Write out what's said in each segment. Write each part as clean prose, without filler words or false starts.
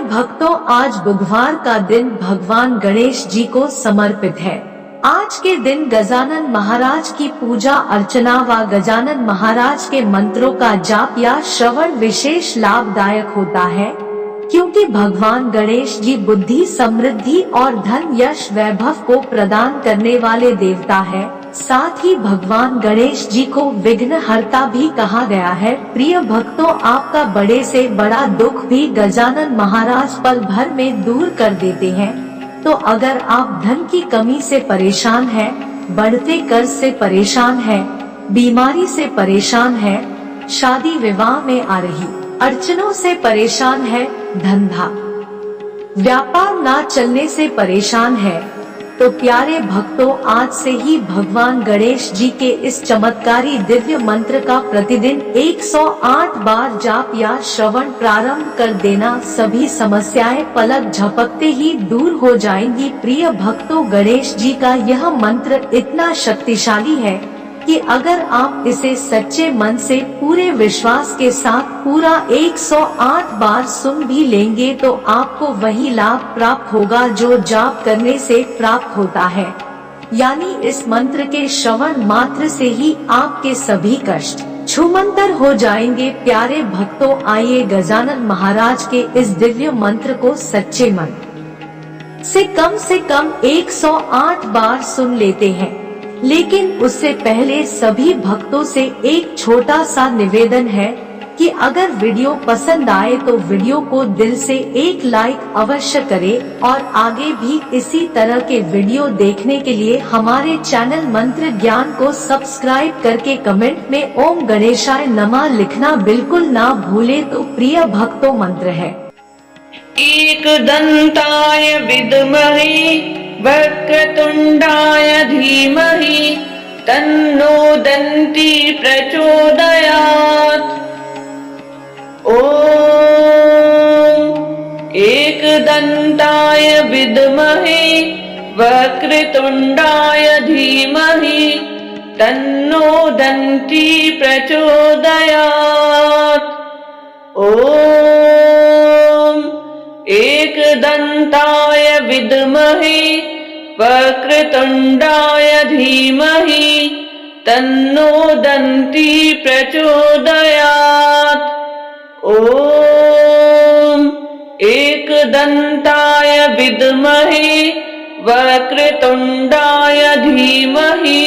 भक्तों, आज बुधवार का दिन भगवान गणेश जी को समर्पित है। आज के दिन गजानन महाराज की पूजा अर्चना व गजानन महाराज के मंत्रों का जाप या श्रवण विशेष लाभदायक होता है, क्योंकि भगवान गणेश जी बुद्धि, समृद्धि और धन, यश, वैभव को प्रदान करने वाले देवता है। साथ ही भगवान गणेश जी को विघ्नहर्ता भी कहा गया है। प्रिय भक्तों, आपका बड़े से बड़ा दुख भी गजानन महाराज पल भर में दूर कर देते हैं। तो अगर आप धन की कमी से परेशान हैं, बढ़ते कर्ज से परेशान हैं, बीमारी से परेशान हैं, शादी विवाह में आ रही अड़चनों से परेशान है, धंधा व्यापार ना चलने से परेशान है, तो प्यारे भक्तों, आज से ही भगवान गणेश जी के इस चमत्कारी दिव्य मंत्र का प्रतिदिन 108 बार जाप या श्रवण प्रारंभ कर देना। सभी समस्याएं पलक झपकते ही दूर हो जाएंगी। प्रिय भक्तों, गणेश जी का यह मंत्र इतना शक्तिशाली है कि अगर आप इसे सच्चे मन से पूरे विश्वास के साथ पूरा 108 बार सुन भी लेंगे तो आपको वही लाभ प्राप्त होगा जो जाप करने से प्राप्त होता है। यानी इस मंत्र के श्रवण मात्र से ही आपके सभी कष्ट छूमंतर हो जाएंगे। प्यारे भक्तों, आइए गजानन महाराज के इस दिव्य मंत्र को सच्चे मन से कम 108 बार सुन लेते हैं। लेकिन उससे पहले सभी भक्तों से एक छोटा सा निवेदन है कि अगर वीडियो पसंद आए तो वीडियो को दिल से एक लाइक अवश्य करें और आगे भी इसी तरह के वीडियो देखने के लिए हमारे चैनल मंत्र ज्ञान को सब्सक्राइब करके कमेंट में ओम गणेशाय नमः लिखना बिल्कुल ना भूले। तो प्रिय भक्तों, मंत्र है एकदन्ताय विद्महे वक्रतुण्डाय धीमहि तन्नो दन्ती प्रचोदयात्। ॐ एकदन्ताय विद्महे वक्रतुण्डाय धीमहि तन्नो दन्ती प्रचोदयात्। ॐ एकदन्ताय विद्महे वक्रतुण्डाय धीमहि तन्नो दन्ती प्रचोदयात्। ॐ एकदन्ताय विद्महे वक्रतुण्डाय धीमहि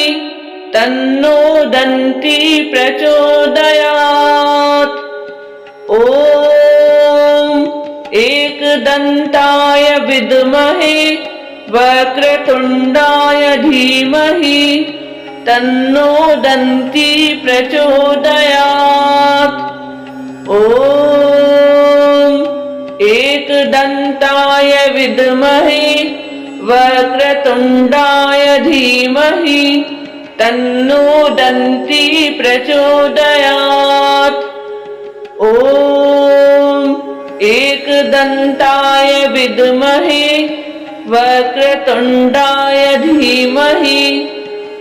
तन्नो दन्ती प्रचोदयात्। ॐ एकदन्ताय विद्महे वक्रतुण्डाय धीमहि तन्नो दन्ती प्रचोदयात्। ॐ एकदन्ताय विद्महे वक्रतुण्डाय धीमहि तन्नो दन्ती प्रचोदयात्। ॐ एकदन्ताय विद्महे वक्रतुण्डाय धीमहि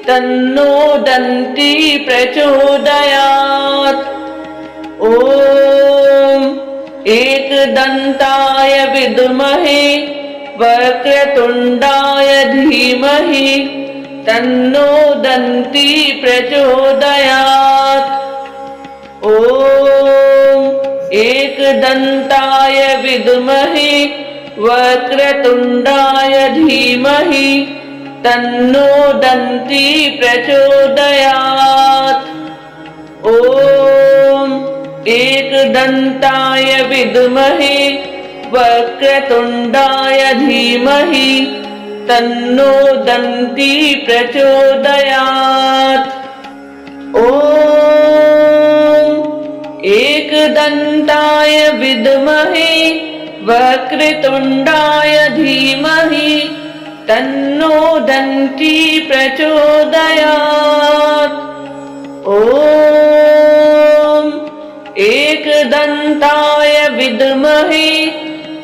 तन्नो दन्ती प्रचोदयात्। ॐ एकदन्ताय विद्महे वक्रतुण्डाय धीमहि तन्नो दन्ती प्रचोदयात्। ॐ एकदन्ताय विद्महे वक्रतुण्डाय धीमहि तन्नो दन्ती प्रचोदयात्। ॐ एकदन्ताय विद्महे वक्रतुण्डाय धीमहि तन्नो दन्ती प्रचोदयात्। ॐ एकदन्ताय विद्महे वक्रतुण्डाय धीमहि तन्नो दन्ती प्रचोदयात्। ॐ एकदन्ताय विद्महे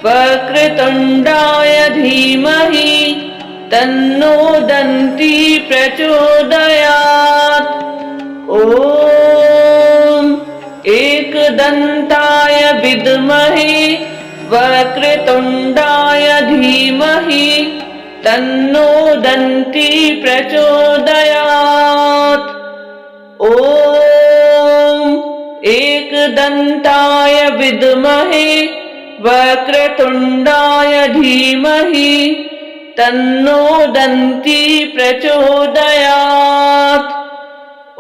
वक्रतुण्डाय धीमहि तन्नो दन्ती प्रचोदयात्। ॐ एकदन्ताय विद्महे वक्रतुण्डाय धीमहि तन्नो दन्ती प्रचोदयात्। ॐ एकदन्ताय विद्महे वक्रतुण्डाय धीमहि तन्नो दन्ती प्रचोदयात्।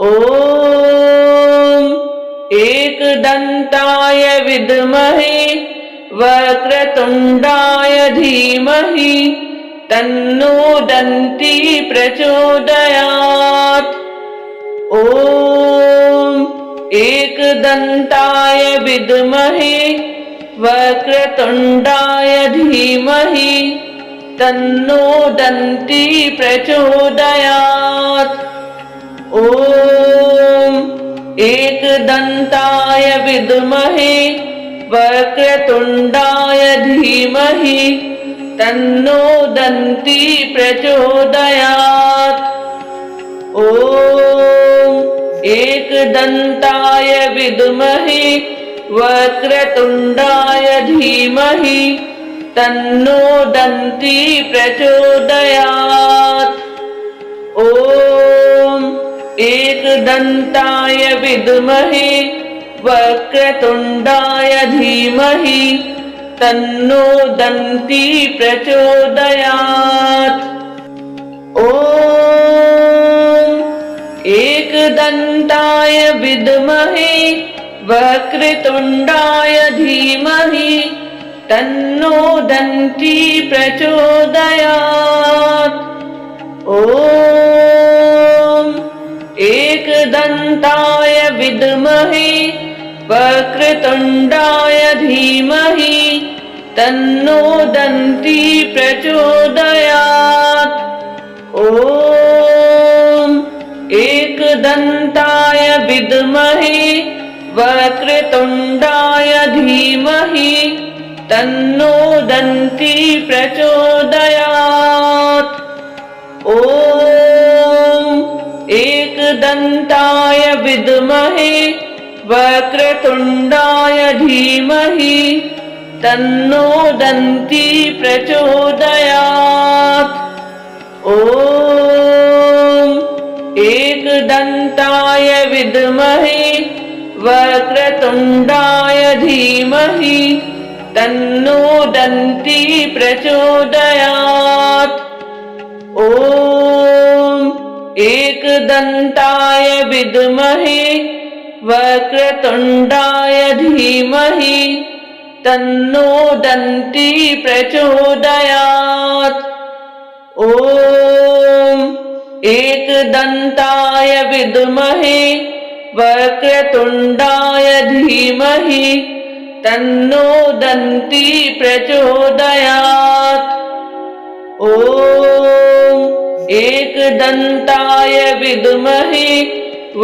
ॐ एकदन्ताय विद्महे वक्रतुण्डाय धीमहि तन्नो दन्ती प्रचोदयात्। ॐ एकदन्ताय विद्महे वक्रतुण्डाय धीमहि तन्नो दन्ती प्रचोदयात्। ॐ एकदन्ताय विद्महे वक्रतुण्डाय धीमहि तन्नो दन्ती प्रचोदयात्। ॐ एकदन्ताय विद्महे वक्रतुण्डाय धीमहि तन्नो दन्ती प्रचोदयात्। ॐ एकदन्ताय विद्महे वक्रतुण्डाय धीमहि तन्नो दन्ती प्रचोदयात्। ॐ एकदन्ताय विद्महे वक्रतुण्डाय धीमहि तन्नो दन्ती प्रचोदयात्। ॐ एकदन्ताय विद्महे वक्रतुण्डाय धीमहि तन्नो दन्ती प्रचोदयात्। ॐ एकदन्ताय विद्महे वक्रतुण्डाय धीमहि तन्नो दन्ती प्रचोदयात्। ॐ एकदन्ताय विद्महे वक्रतुण्डाय धीमहि तन्नो दन्ती प्रचोदयात्। ॐ एकदन्ताय विद्महे वक्रतुण्डाय धीमहि तन्नो दन्ती प्रचोदयात्। ॐ एकदन्ताय विद्महे वक्रतुण्डाय धीमहि तन्नो दन्ती प्रचोदयात्। ॐ एकदन्ताय विद्महे वक्रतुण्डाय धीमहि तन्नो दन्ती प्रचोदयात्। ॐ एकदन्ताय विद्महे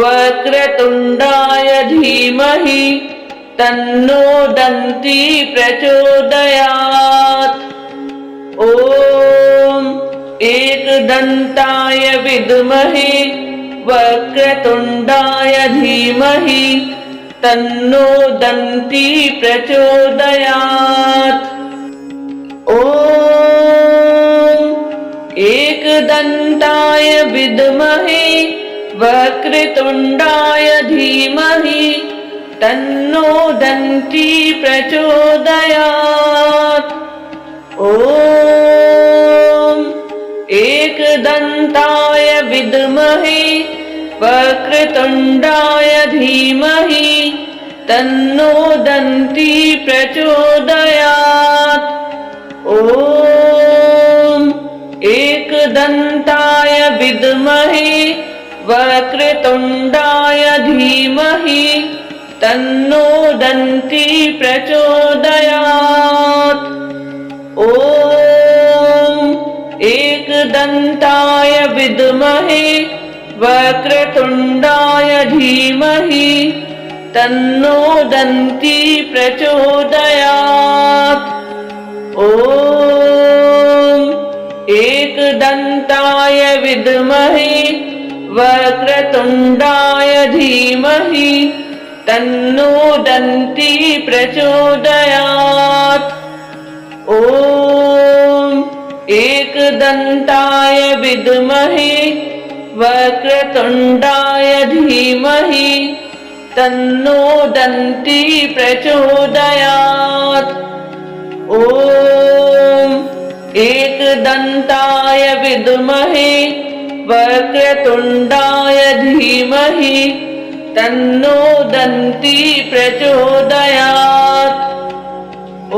वक्रतुण्डाय धीमहि तन्नो दन्ती प्रचोदयात्। ॐ एकदन्ताय विद्महे वक्रतुण्डाय धीमहि तन्नो दन्ती प्रचोदयात्। ॐ एकदन्ताय विद्महे वक्रतुण्डाय धीमहि तन्नो दन्ती प्रचोदयात्। ॐ एकदन्ताय विद्महे वक्रतुण्डाय धीमहि तन्नो दन्ती प्रचोदयात्। ॐ एकदन्ताय विद्महे वक्रतुण्डाय धीमहि तन्नो दन्ती प्रचोदयात्। ॐ एकदन्ताय विद्महे वक्रतुण्डाय धीमहि तन्नो दन्ती प्रचोदयात्। ॐ एकदन्ताय विद्महे वक्रतुण्डाय धीमहि तन्नो दन्ती प्रचोदयात्। ॐ एकदन्ताय विद्महे वक्रतुण्डाय धीमहि तन्नो दन्ती प्रचोदयात्। ॐ एकदन्ताय विद्महे वक्रतुण्डाय धीमहि तन्नो दन्ती प्रचोदयात्।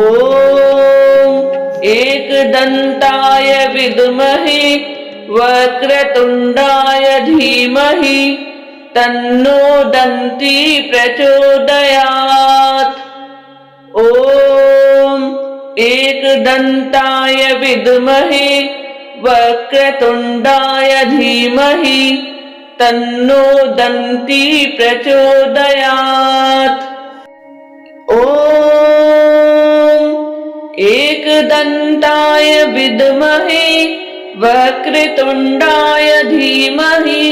ॐ एकदन्ताय विद्महे वक्रतुण्डाय धीमहि तन्नो दन्ती प्रचोदयात्। ॐ एकदन्ताय विद्महे वक्रतुण्डाय धीमहि तन्नो दन्ती प्रचोदयात्। ॐ एकदन्ताय विद्महे वक्रतुण्डाय धीमहि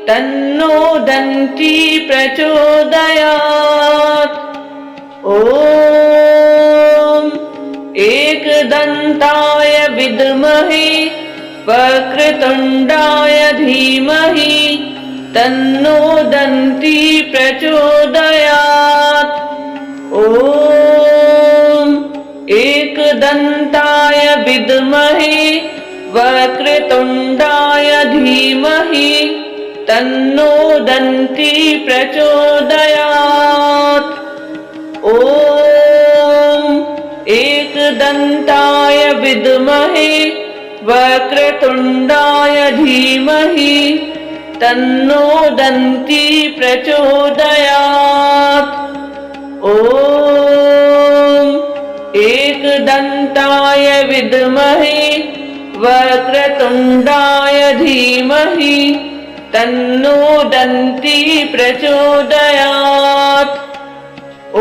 तन्नो दन्ती प्रचोदयात्। ॐ एकदन्ताय विद्महे वक्रतुण्डाय धीमहि तन्नो दन्ती प्रचोदयात्। ॐ एकदन्ताय विद्महे वक्रतुण्डाय धीमहि तन्नो दन्ती प्रचोदयात्। ॐ एकदन्ताय विद्महे वक्रतुण्डाय धीमहि तन्नो दन्ती प्रचोदयात्। ॐ एकदन्ताय विद्महे वक्रतुण्डाय धीमहि तन्नो दन्ती प्रचोदयात्।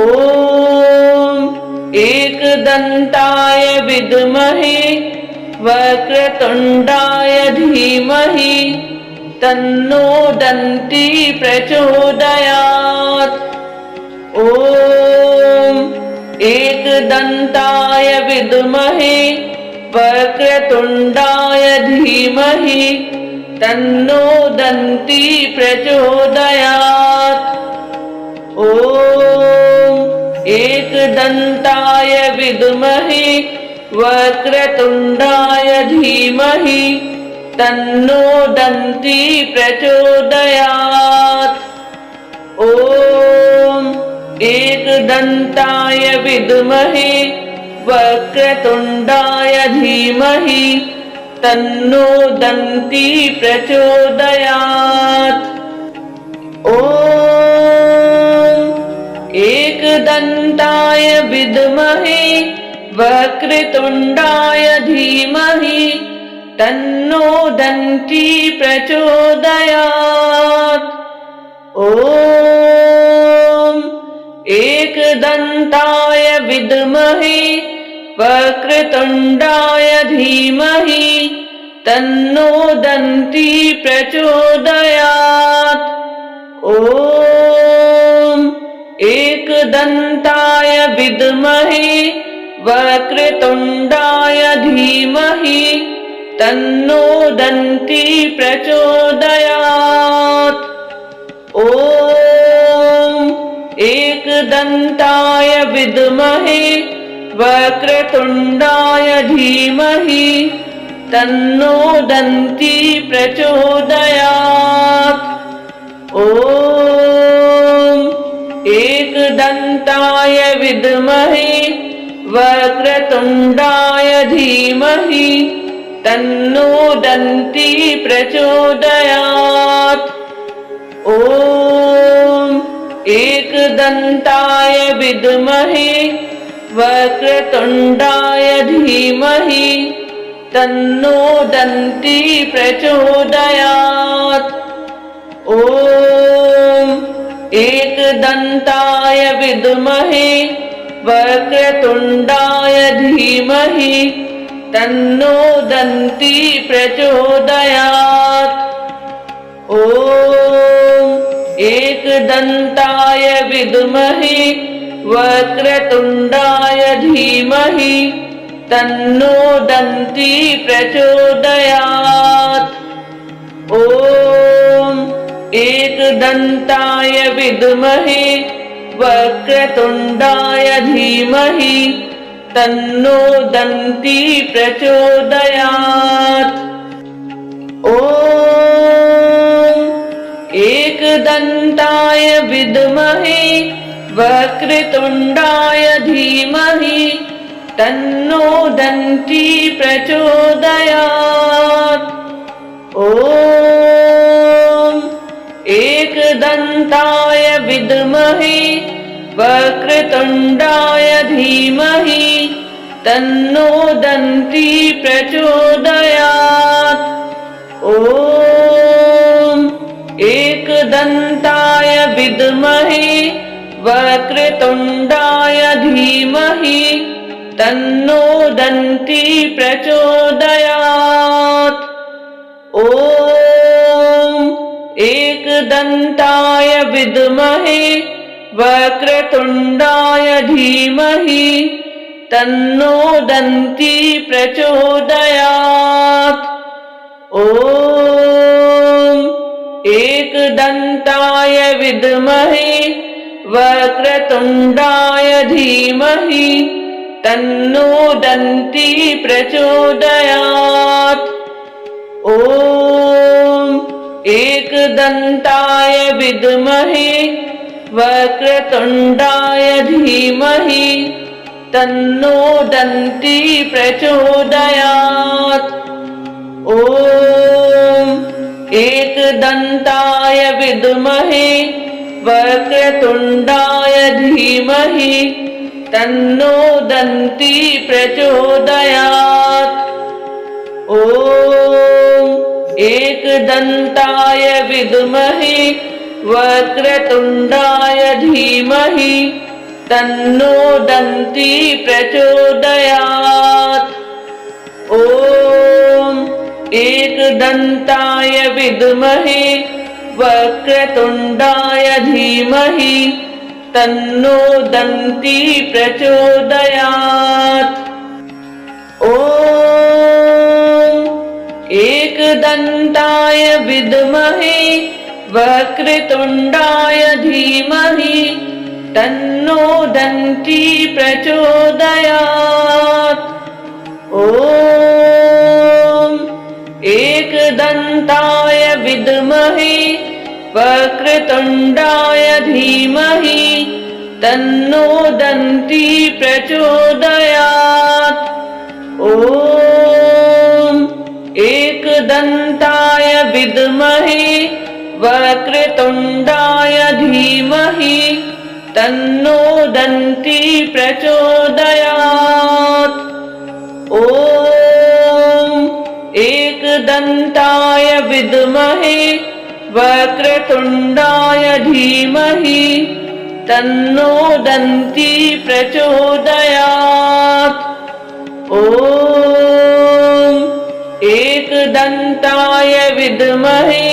ॐ एकदन्ताय विद्महे वक्रतुण्डाय धीमहि तन्नो दन्ती प्रचोदयात्। ॐ एकदन्ताय विद्महे वक्रतुण्डाय धीमहि तन्नो दन्ती प्रचोदयात्। ॐ एकदन्ताय विद्महे वक्रतुण्डाय धीमहि तन्नो दन्ती प्रचोदयात्। ॐ एकदन्ताय विद्महे वक्रतुण्डाय धीमहि तन्नो दन्ती प्रचोदयात्। ॐ एकदन्ताय विद्महे वक्रतुण्डाय धीमहि तन्नो दन्ती प्रचोदयात्। ॐ एकदन्ताय विद्महे वक्रतुण्डाय धीमहि तन्नो दन्ती प्रचोदयात्। ॐ एकदन्ताय विद्महे वक्रतुण्डाय धीमहि तन्नो दन्ती प्रचोदयात्। ॐ एकदन्ताय विद्महे वक्रतुण्डाय धीमहि तन्नो दन्ती प्रचोदयात्। ॐ एकदन्ताय विद्महे वक्रतुण्डाय धीमहि तन्नो दन्ती प्रचोदयात्। ॐ एकदन्ताय विद्महे वक्रतुण्डाय धीमहि तन्नो दन्ती प्रचोदयात्। ॐ एकदन्ताय विद्महे वक्रतुण्डाय धीमहि तन्नो दन्ती प्रचोदयात्। ॐ एकदन्ताय विद्महे वक्रतुण्डाय धीमहि तन्नो दन्ती प्रचोदयात्। ॐ एकदन्ताय विद्महे वक्रतुण्डाय धीमहि तन्नो दन्ती प्रचोदयात्। ॐ एकदन्ताय विद्महे वक्रतुण्डाय धीमहि तन्नो दन्ती प्रचोदयात्। ॐ एकदन्ताय विद्महे वक्रतुण्डाय धीमहि तन्नो दन्ती प्रचोदयात्। ॐ एकदन्ताय विद्महे वक्रतुण्डाय धीमहि तन्नो दन्ती प्रचोदयात्। ॐ एकदन्ताय विद्महे वक्रतुण्डाय धीमहि तन्नो दन्ती प्रचोदयात्। ॐ एकदन्ताय विद्महे वक्रतुण्डाय धीमहि तन्नो दन्ती प्रचोदयात्। ॐ एकदन्ताय विद्महे वक्रतुण्डाय धीमहि तन्नो दन्ती प्रचोदयात्। ॐ एकदन्ताय विद्महे वक्रतुण्डाय धीमहि तन्नो दन्ती प्रचोदयात्। ॐ एकदन्ताय विद्महे वक्रतुण्डाय धीमहि तन्नो दन्ती प्रचोदयात्। ॐ एकदन्ताय विद्महे वक्रतुण्डाय धीमहि तन्नो दन्ती प्रचोदयात्। ॐ एकदन्ताय विद्महे वक्रतुण्डाय धीमहि तन्नो दन्ती प्रचोदयात्। ॐ एकदन्ताय विद्महे वक्रतुण्डाय धीमहि तन्नो दन्ती प्रचोदयात्। ॐ एकदन्ताय विद्महे वक्रतुण्डाय धीमहि तन्नो दन्ती प्रचोदयात्। ॐ एकदन्ताय विद्महे वक्रतुण्डाय धीमहि तन्नो दन्ती प्रचोदयात्। ॐ एकदन्ताय विद्महे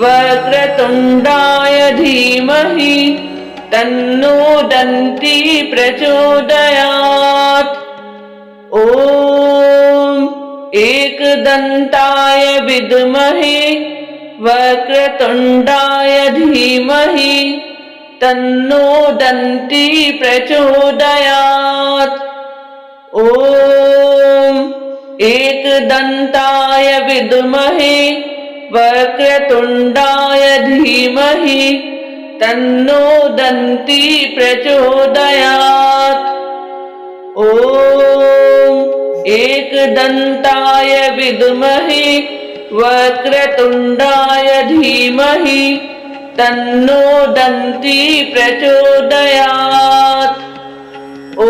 वक्रतुण्डाय धीमहि तन्नो दन्ती प्रचोदयात्। ॐ एकदन्ताय विद्महे वक्रतुण्डाय धीमहि तन्नो दन्ती प्रचोदयात्। ॐ एकदन्ताय विद्महे वक्रतुण्डाय धीमहि तन्नो दन्ती प्रचोदयात्। ॐ एकदन्ताय विद्महे वक्रतुण्डाय धीमहि तन्नो दन्ती प्रचोदयात्। ॐ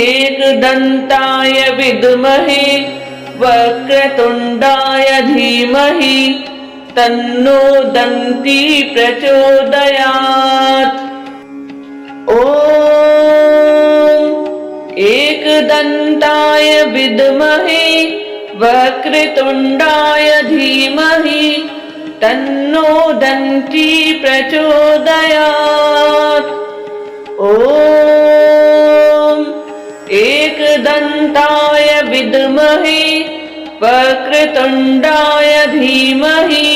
एकदन्ताय विद्महे वक्रतुण्डाय धीमहि तन्नो दन्ती प्रचोदयात्। ॐ एकदन्ताय विद्महे वक्रतुण्डाय धीमहि तन्नो दन्ती प्रचोदयात्। ॐ विद्महे वक्रतुण्डाय धीमहि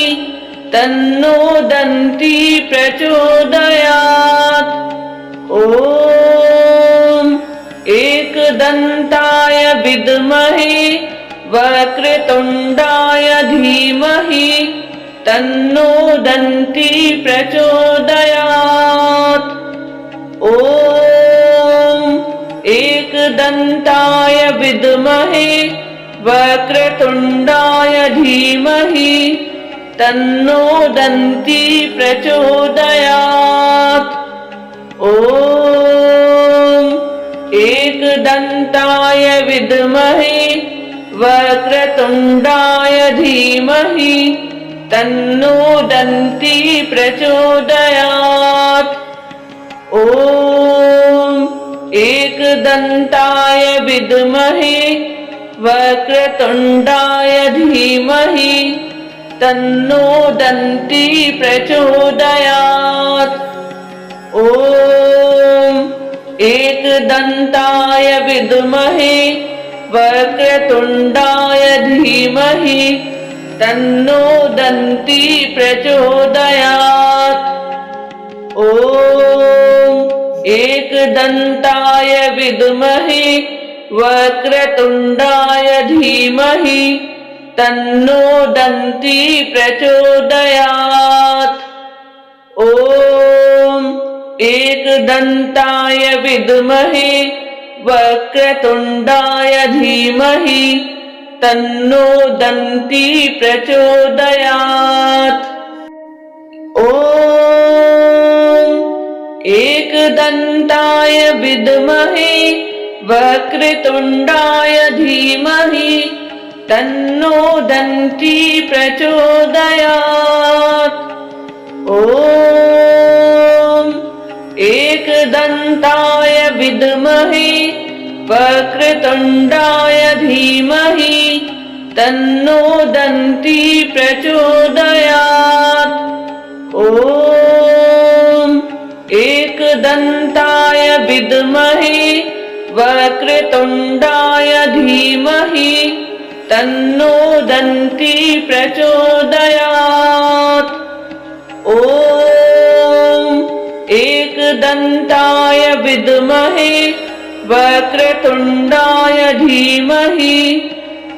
तन्नो दन्ती प्रचोदयात्। ॐ एकदन्ताय विद्महे वक्रतुण्डाय धीमहि तन्नो दन्ती प्रचोदयात्। ॐ एकदन्ताय विद्महे वक्रतुण्डाय धीमहि तन्नो दन्ती प्रचोदयात्। ॐ एकदन्ताय विद्महे वक्रतुण्डाय धीमहि तन्नो दन्ती प्रचोदयात्। ॐ एकदन्ताय विद्महे वक्रतुण्डाय धीमहि तन्नो दन्ती प्रचोदयात्। ॐ एकदन्ताय विद्महे वक्रतुण्डाय धीमहि तन्नो दन्ती प्रचोदयात्। ॐ एकदन्ताय विद्महे वक्रतुण्डाय धीमहि तन्नो दन्ती प्रचोदयात्। ॐ एकदन्ताय विद्महे वक्रतुण्डाय धीमहि तन्नो दन्ती प्रचोदयात्। ॐ एकदन्ताय विद्महे वक्रतुण्डाय धीमहि तन्नो दन्ती प्रचोदयात्। ॐ एकदन्ताय विद्महे वक्रतुण्डाय धीमहि तन्नो दन्ती प्रचोदयात्। ॐ एकदन्ताय विद्महे वक्रतुण्डाय धीमहि तन्नो दन्ती प्रचोदयात्। ॐ एकदन्ताय विद्महे वक्रतुण्डाय धीमहि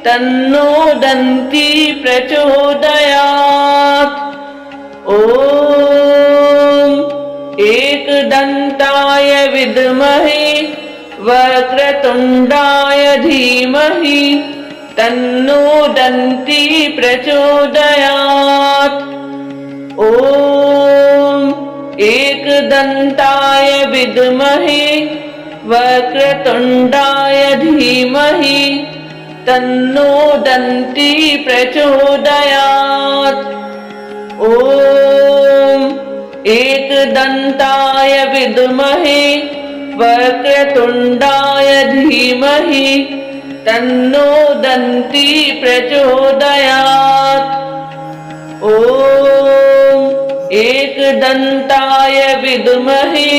तन्नो दन्ती प्रचोदयात्। ॐ एकदन्ताय विद्महे वक्रतुण्डाय धीमहि तन्नो दन्ती प्रचोदयात्। ॐ एकदन्ताय विद्महे वक्रतुण्डाय धीमहि तन्नो दन्ती प्रचोदयात्। ॐ एकदन्ताय विद्महे वक्रतुण्डाय धीमहि तन्नो दन्ती प्रचोदयात्। ॐ एकदन्ताय विद्महे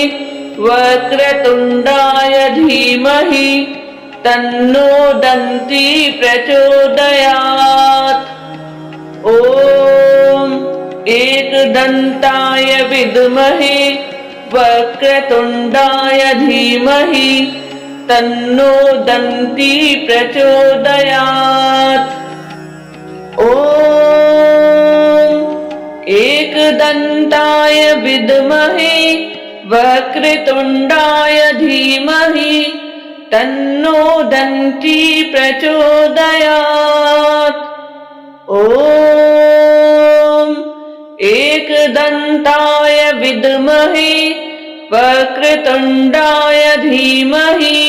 वक्रतुण्डाय धीमहि तन्नो दन्ती प्रचोदयात्। ॐ एकदन्ताय विद्महे वक्रतुण्डाय धीमहि तन्नो दन्ती प्रचोदयात्। ॐ एकदन्ताय विद्महे वक्रतुण्डाय धीमहि तन्नो दन्ती प्रचोदयात्। ॐ एकदन्ताय विद्महे वक्रतुण्डाय धीमहि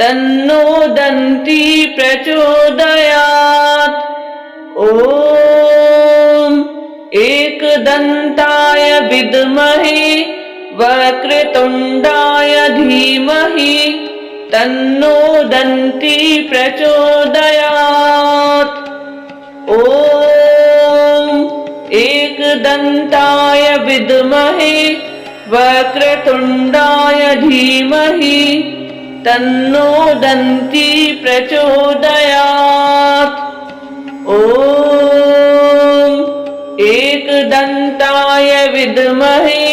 तन्नो दन्ती प्रचोदयात्। ॐ एकदन्ताय विद्महे वक्रतुण्डाय धीमहि तन्नो दन्ती प्रचोदयात्। ॐ एकदन्ताय विद्महे वक्रतुण्डाय धीमहि तन्नो दन्ती प्रचोदयात्। ॐ एकदन्ताय विद्महे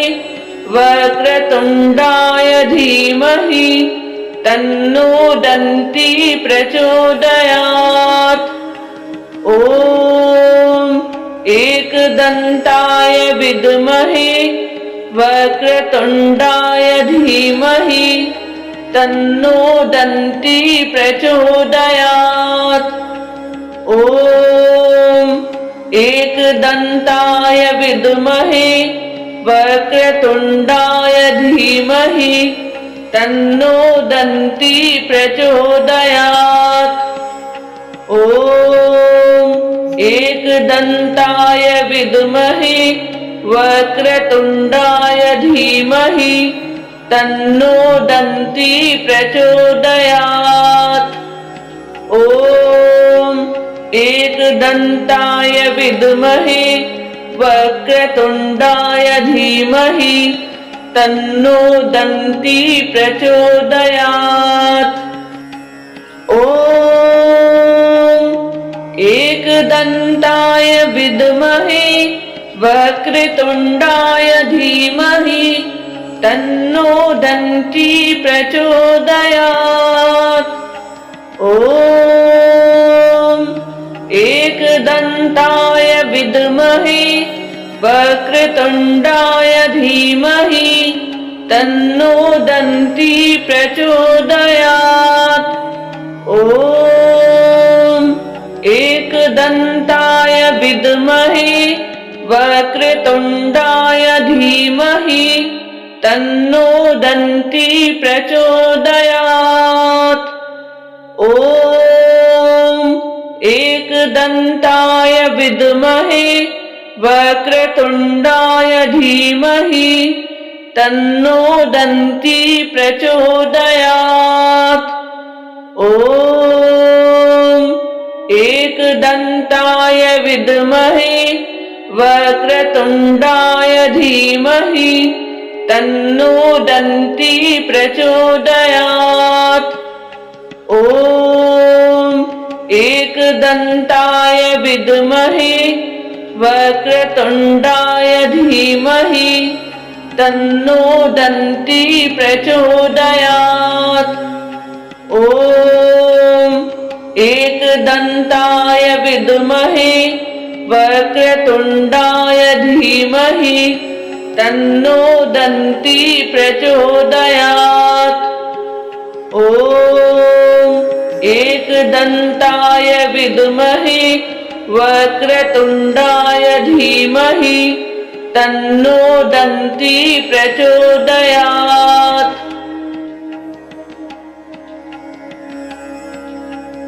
वक्रतुण्डाय धीमहि तन्नो दन्ती प्रचोदयात्। ॐ एकदन्ताय विद्महे वक्रतुण्डाय धीमहि तन्नो दन्ती प्रचोदयात्। ॐ एकदन्ताय विद्महे वक्रतुण्डाय धीमहि तन्नो दन्ती प्रचोदयात्। ॐ एकदन्ताय विद्महे वक्रतुण्डाय धीमहि तन्नो दन्ती प्रचोदयात्। ॐ एकदन्ताय विद्महे वक्रतुण्डाय धीमहि तन्नो दन्ती प्रचोदयात्। ॐ एकदन्ताय विद्महे वक्रतुण्डाय धीमहि तन्नो दन्ती प्रचोदयात्। ॐ एकदन्ताय विद्महे वक्रतुण्डाय धीमहि तन्नो दन्ती प्रचोदयात्। ॐ एकदन्ताय विद्महे वक्रतुण्डाय धीमहि तन्नो दन्ती प्रचोदयात्। ॐ एकदन्ताय विद्महे वक्रतुण्डाय धीमहि तन्नो दन्ती प्रचोदयात्। ॐ एकदन्ताय विद्महे वक्रतुण्डाय धीमहि तन्नो दन्ती प्रचोदयात्। ॐ एकदन्ताय विद्महे वक्रतुण्डाय धीमहि तन्नो दन्ती प्रचोदयात्। ॐ एकदन्ताय विद्महे वक्रतुण्डाय धीमहि तन्नो दन्ती प्रचोदयात्। ॐ एकदन्ताय विद्महे वक्रतुण्डाय धीमहि तन्नो दन्ती प्रचोदयात्।